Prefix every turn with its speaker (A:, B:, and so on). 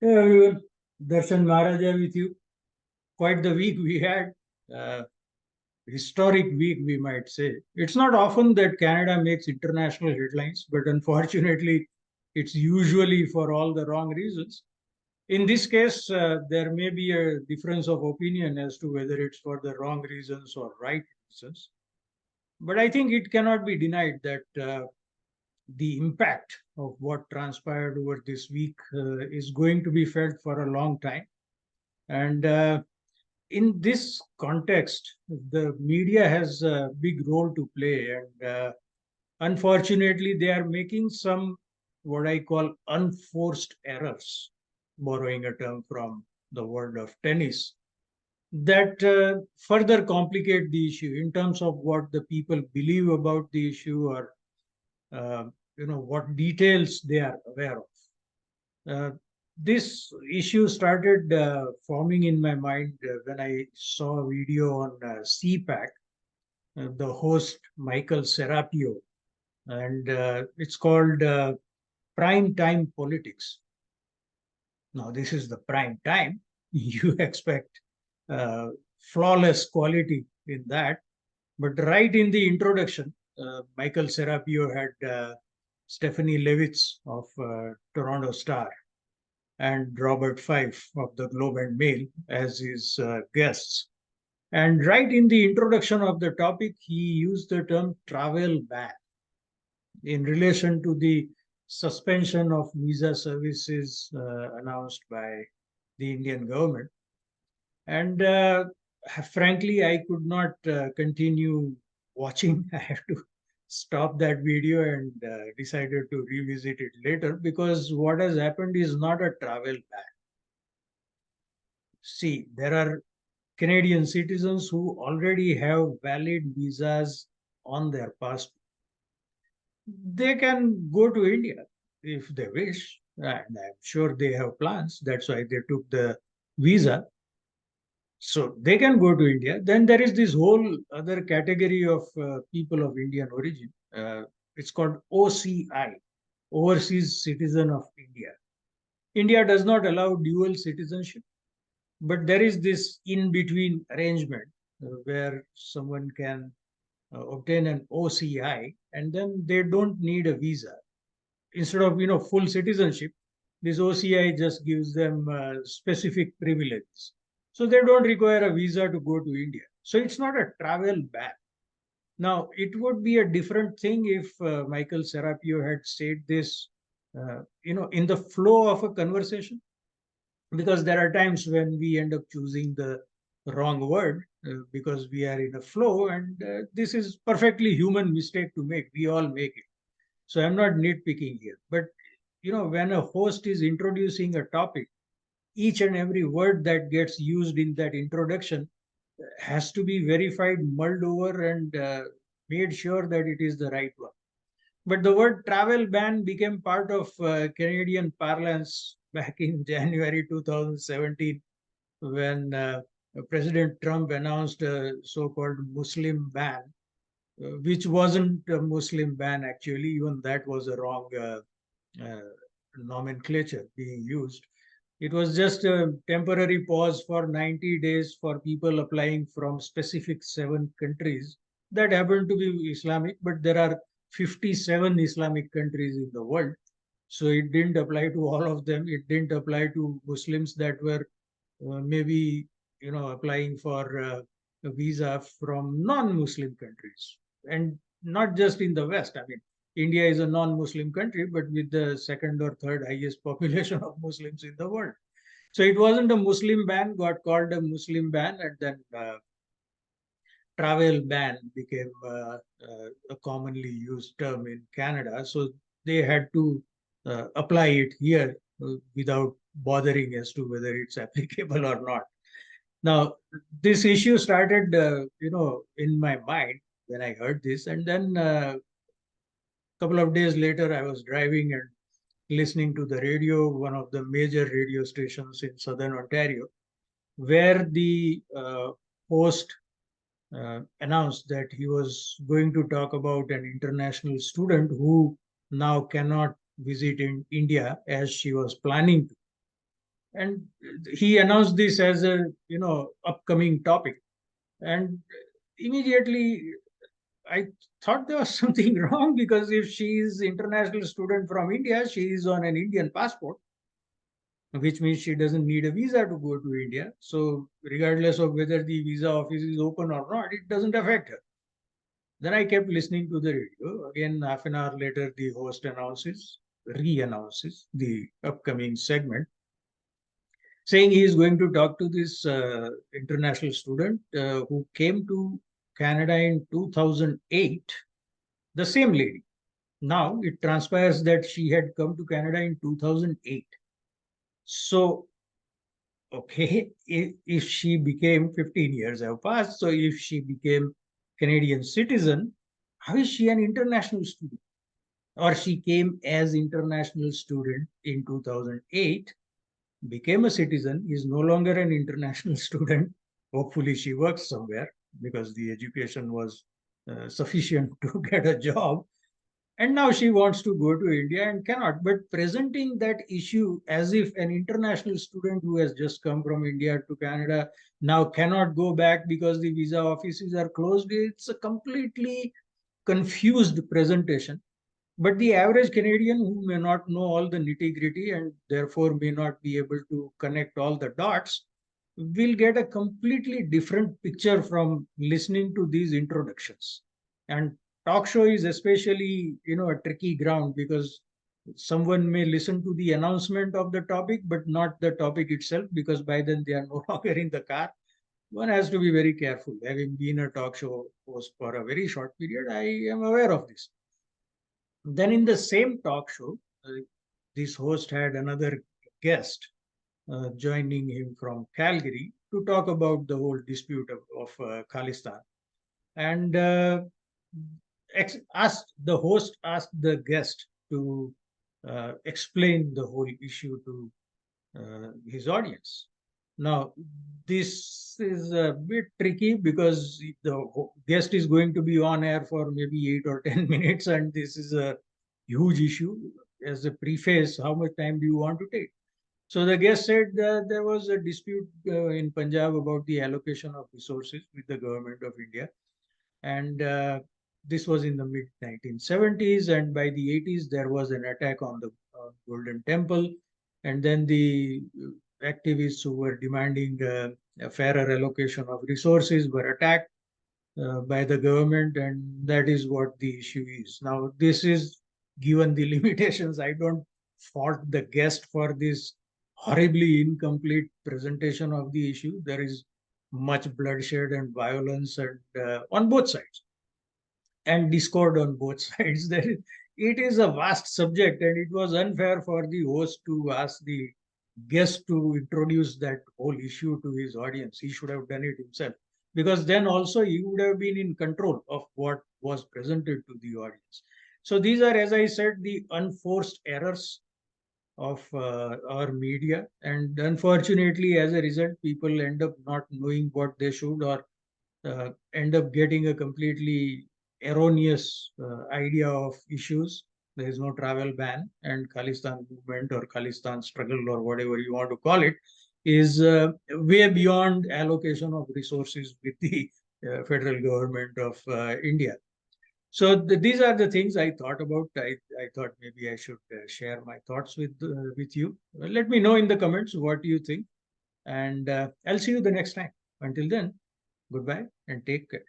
A: Hey everyone, Darshan Maharaja with you. Quite the week we had, uh, historic week we might say. It's not often that Canada makes international headlines, but unfortunately, it's usually for all the wrong reasons. In this case, there may be a difference of opinion as to whether it's for the wrong reasons or right reasons. But I think it cannot be denied that the impact of what transpired over this week is going to be felt for a long time. And in this context, the media has a big role to play, and unfortunately, they are making some what I call unforced errors, borrowing a term from the world of tennis, that further complicate the issue in terms of what the people believe about the issue or uh, what details they are aware of. Uh, this issue started forming in my mind when I saw a video on CPAC, the host Michael Serapio, and it's called Prime Time Politics. Now, this is the prime time. You expect uh, flawless quality in that. But right in the introduction, Michael Serapio had Stephanie Levitz of Toronto Star and Robert Fife of the Globe and Mail as his guests. And right in the introduction of the topic, he used the term travel ban in relation to the suspension of visa services announced by the Indian government. And frankly, I could not continue watching. I had to stop that video and decided to revisit it later because what has happened is not a travel ban. See, there are Canadian citizens who already have valid visas on their passport. They can go to India if they wish, and I'm sure they have plans. That's why they took the visa. So they can go to India. Then there is this whole other category of people of Indian origin. It's called OCI, Overseas Citizen of India. India does not allow dual citizenship. But there is this in between arrangement where someone can obtain an OCI and then they don't need a visa. Instead of full citizenship, this OCI just gives them specific privileges. So they don't require a visa to go to India. So it's not a travel ban. Now, it would be a different thing if Michael Serapio had said this, in the flow of a conversation, because there are times when we end up choosing the wrong word because we are in a flow, and this is perfectly human mistake to make. We all make it. So I'm not nitpicking here, but when a host is introducing a topic, each and every word that gets used in that introduction has to be verified, mulled over, and made sure that it is the right one. But the word travel ban became part of Canadian parlance back in January 2017 when President Trump announced a so-called Muslim ban, which wasn't a Muslim ban actually. Even that was a wrong uh, nomenclature being used. It was just a temporary pause for 90 days for people applying from specific 7 countries that happen to be Islamic, but there are 57 Islamic countries in the world. So it didn't apply to all of them. It didn't apply to Muslims that were maybe applying for a visa from non-Muslim countries, and not just in the West. I mean, India is a non-Muslim country, but with the second or third highest population of Muslims in the world. So it wasn't a Muslim ban, got called a Muslim ban, and then travel ban became a commonly used term in Canada. So they had to apply it here without bothering as to whether it's applicable or not. Now, this issue started, in my mind when I heard this, and then a couple of days later, I was driving and listening to the radio, one of the major radio stations in southern Ontario, where the host announced that he was going to talk about an international student who now cannot visit in India as she was planning to. And he announced this as a upcoming topic. And immediately I thought there was something wrong, because if she is international student from India, she is on an Indian passport, which means she doesn't need a visa to go to India. So regardless of whether the visa office is open or not, it doesn't affect her. Then I kept listening to the radio. Again, half an hour later, the host re-announces the upcoming segment, saying he is going to talk to this international student who came to Canada in 2008, the same lady. Now it transpires that she had come to Canada in 2008. So, okay, if she became 15 years have passed, so if she became Canadian citizen, how is she an international student? Or she came as international student in 2008, became a citizen, is no longer an international student. Hopefully, she works somewhere because the education was sufficient to get a job. And now she wants to go to India and cannot. But presenting that issue as if an international student who has just come from India to Canada now cannot go back because the visa offices are closed, it's a completely confused presentation. But the average Canadian who may not know all the nitty gritty and therefore may not be able to connect all the dots will get a completely different picture from listening to these introductions. And talk show is especially, a tricky ground, because someone may listen to the announcement of the topic, but not the topic itself, because by then they are no longer in the car. One has to be very careful. Having been a talk show host for a very short period, I am aware of this. Then in the same talk show, this host had another guest joining him from Calgary to talk about the whole dispute of Khalistan. And the host asked the guest to explain the whole issue to his audience. Now, this is a bit tricky because the guest is going to be on air for maybe 8 or 10 minutes, and this is a huge issue. As a preface, how much time do you want to take? So the guest said that there was a dispute in Punjab about the allocation of resources with the government of India. And this was in the mid 1970s. And by the 80s, there was an attack on the Golden Temple. And then the activists who were demanding a fairer allocation of resources were attacked by the government. And that is what the issue is. Now, this is given the limitations. I don't fault the guest for this horribly incomplete presentation of the issue. There is much bloodshed and violence and on both sides, and discord on both sides. It is a vast subject, and it was unfair for the host to ask the guest to introduce that whole issue to his audience. He should have done it himself, because then also he would have been in control of what was presented to the audience. So these are, as I said, the unforced errors of our media. And unfortunately, as a result, people end up not knowing what they should, or end up getting a completely erroneous idea of issues. There is no travel ban, and Khalistan movement or Khalistan struggle or whatever you want to call it is way beyond allocation of resources with the federal government of India. So these are the things I thought about. I thought maybe I should share my thoughts with you. Let me know in the comments what you think, and I'll see you the next time. Until then, goodbye and take care.